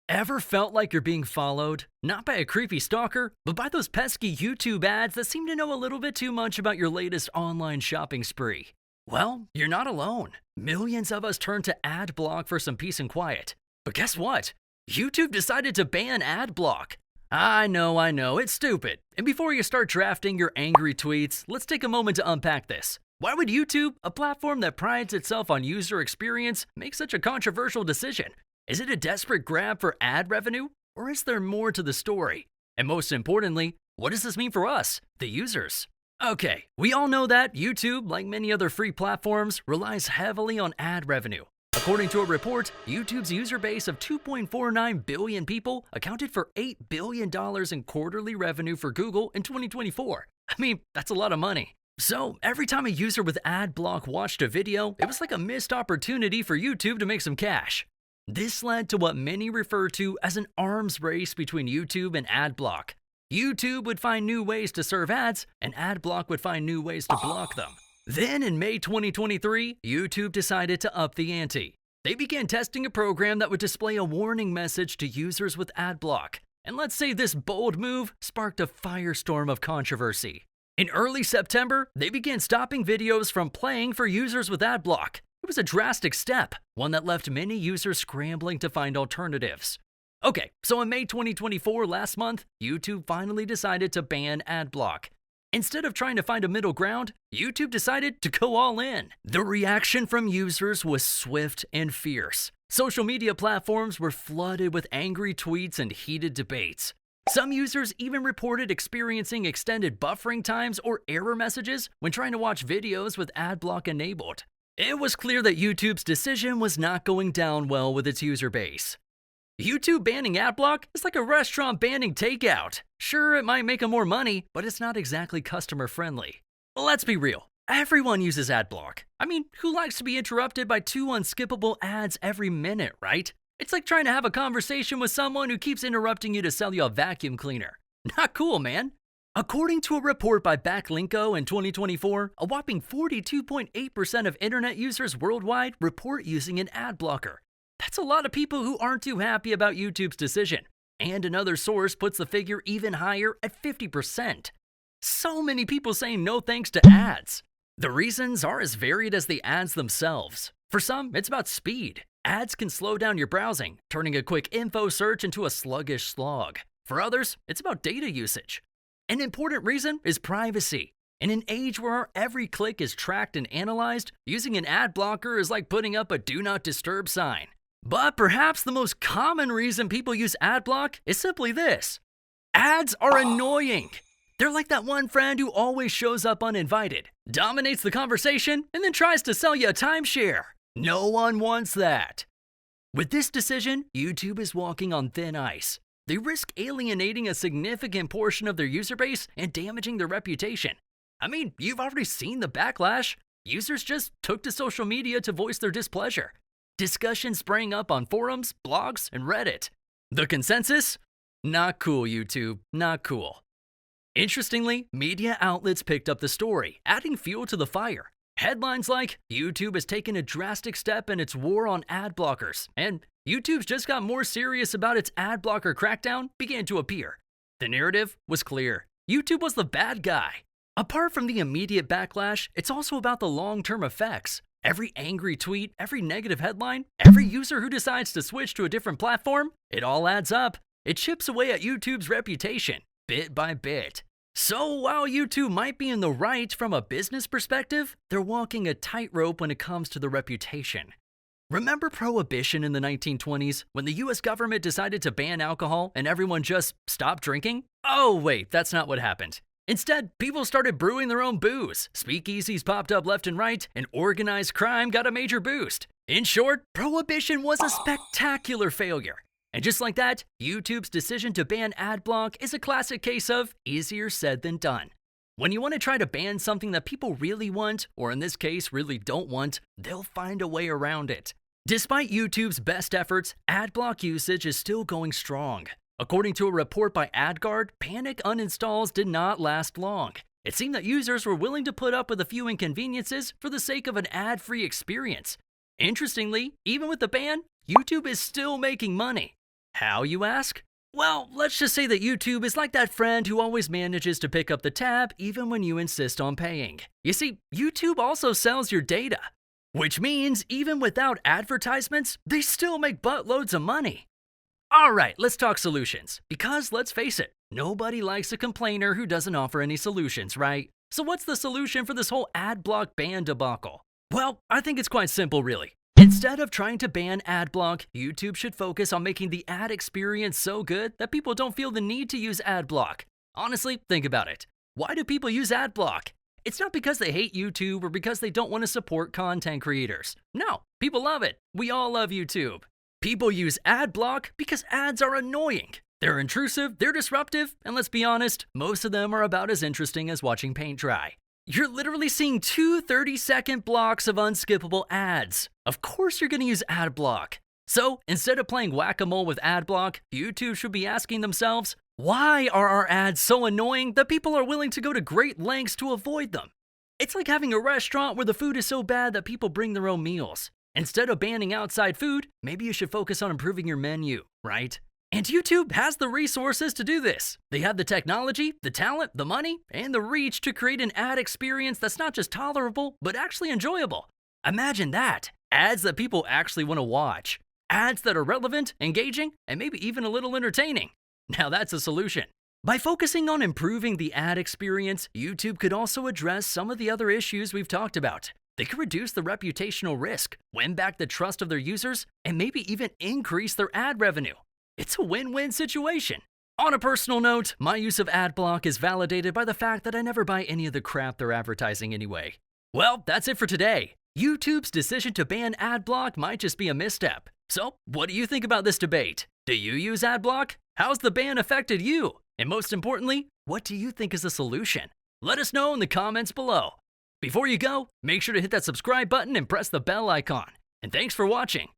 Ever felt like you're being followed? Not by a creepy stalker, but by those pesky YouTube ads that seem to know a little bit too much about your latest online shopping spree? Well, you're not alone. Millions of us turn to Adblock for some peace and quiet. But guess what? YouTube decided to ban Adblock. I know, it's stupid. And before you start drafting your angry tweets, let's take a moment to unpack this. Why would YouTube, a platform that prides itself on user experience, make such a controversial decision? Is it a desperate grab for ad revenue, or is there more to the story? And most importantly, what does this mean for us, the users? Okay, we all know that YouTube, like many other free platforms, relies heavily on ad revenue. According to a report, YouTube's user base of 2.49 billion people accounted for $8 billion in quarterly revenue for Google in 2024. I mean, that's a lot of money. So every time a user with Adblock watched a video, it was like a missed opportunity for YouTube to make some cash. This led to what many refer to as an arms race between YouTube and Adblock. YouTube would find new ways to serve ads, and Adblock would find new ways to block them. Then in May 2023, YouTube decided to up the ante. They began testing a program that would display a warning message to users with Adblock. And let's say this bold move sparked a firestorm of controversy. In early September, they began stopping videos from playing for users with Adblock. It was a drastic step, one that left many users scrambling to find alternatives. Okay, so in May 2024, last month, YouTube finally decided to ban Adblock. Instead of trying to find a middle ground, YouTube decided to go all in. The reaction from users was swift and fierce. Social media platforms were flooded with angry tweets and heated debates. Some users even reported experiencing extended buffering times or error messages when trying to watch videos with Adblock enabled. It was clear that YouTube's decision was not going down well with its user base. YouTube banning Adblock is like a restaurant banning takeout. Sure, it might make them more money, but it's not exactly customer friendly. Let's be real. Everyone uses Adblock. I mean, who likes to be interrupted by two unskippable ads every minute, right? It's like trying to have a conversation with someone who keeps interrupting you to sell you a vacuum cleaner. Not cool, man. According to a report by Backlinko in 2024, a whopping 42.8% of internet users worldwide report using an ad blocker. That's a lot of people who aren't too happy about YouTube's decision. And another source puts the figure even higher at 50%. So many people saying no thanks to ads. The reasons are as varied as the ads themselves. For some, it's about speed. Ads can slow down your browsing, turning a quick info search into a sluggish slog. For others, it's about data usage. An important reason is privacy. In an age where every click is tracked and analyzed, using an ad blocker is like putting up a do not disturb sign. But perhaps the most common reason people use Adblock is simply this. Ads are annoying. They're like that one friend who always shows up uninvited, dominates the conversation, and then tries to sell you a timeshare. No one wants that. With this decision, YouTube is walking on thin ice. They risk alienating a significant portion of their user base and damaging their reputation. I mean, you've already seen the backlash. Users just took to social media to voice their displeasure. Discussions sprang up on forums, blogs, and Reddit. The consensus? Not cool, YouTube. Not cool. Interestingly, media outlets picked up the story, adding fuel to the fire. Headlines like, YouTube has taken a drastic step in its war on ad blockers, and YouTube's just got more serious about its ad blocker crackdown began to appear. The narrative was clear. YouTube was the bad guy. Apart from the immediate backlash, it's also about the long-term effects. Every angry tweet, every negative headline, every user who decides to switch to a different platform, it all adds up. It chips away at YouTube's reputation, bit by bit. So while YouTube might be in the right from a business perspective, they're walking a tightrope when it comes to the reputation. Remember Prohibition in the 1920s, when the US government decided to ban alcohol and everyone just stopped drinking? Oh wait, that's not what happened. Instead, people started brewing their own booze, speakeasies popped up left and right, and organized crime got a major boost. In short, Prohibition was a spectacular failure. And just like that, YouTube's decision to ban Adblock is a classic case of easier said than done. When you want to try to ban something that people really want, or in this case really don't want, they'll find a way around it. Despite YouTube's best efforts, Adblock usage is still going strong. According to a report by AdGuard, panic uninstalls did not last long. It seemed that users were willing to put up with a few inconveniences for the sake of an ad-free experience. Interestingly, even with the ban, YouTube is still making money. How, you ask? Well, let's just say that YouTube is like that friend who always manages to pick up the tab even when you insist on paying. You see, YouTube also sells your data, which means even without advertisements, they still make buttloads of money. Alright, let's talk solutions, because let's face it, nobody likes a complainer who doesn't offer any solutions, right? So what's the solution for this whole Adblock Ban debacle? Well, I think it's quite simple, really. Instead of trying to ban Adblock, YouTube should focus on making the ad experience so good that people don't feel the need to use Adblock. Honestly, think about it. Why do people use Adblock? It's not because they hate YouTube or because they don't want to support content creators. No, people love it. We all love YouTube. People use Adblock because ads are annoying. They're intrusive, they're disruptive, and let's be honest, most of them are about as interesting as watching paint dry. You're literally seeing two 30-second blocks of unskippable ads. Of course you're going to use Adblock. So, instead of playing whack-a-mole with Adblock, YouTube should be asking themselves, why are our ads so annoying that people are willing to go to great lengths to avoid them? It's like having a restaurant where the food is so bad that people bring their own meals. Instead of banning outside food, maybe you should focus on improving your menu, right? And YouTube has the resources to do this. They have the technology, the talent, the money, and the reach to create an ad experience that's not just tolerable, but actually enjoyable. Imagine that. Ads that people actually want to watch. Ads that are relevant, engaging, and maybe even a little entertaining. Now that's a solution. By focusing on improving the ad experience, YouTube could also address some of the other issues we've talked about. They could reduce the reputational risk, win back the trust of their users, and maybe even increase their ad revenue. It's a win-win situation. On a personal note, my use of Adblock is validated by the fact that I never buy any of the crap they're advertising anyway. Well, that's it for today. YouTube's decision to ban Adblock might just be a misstep. So, what do you think about this debate? Do you use Adblock? How's the ban affected you? And most importantly, what do you think is the solution? Let us know in the comments below. Before you go, make sure to hit that subscribe button and press the bell icon. And thanks for watching.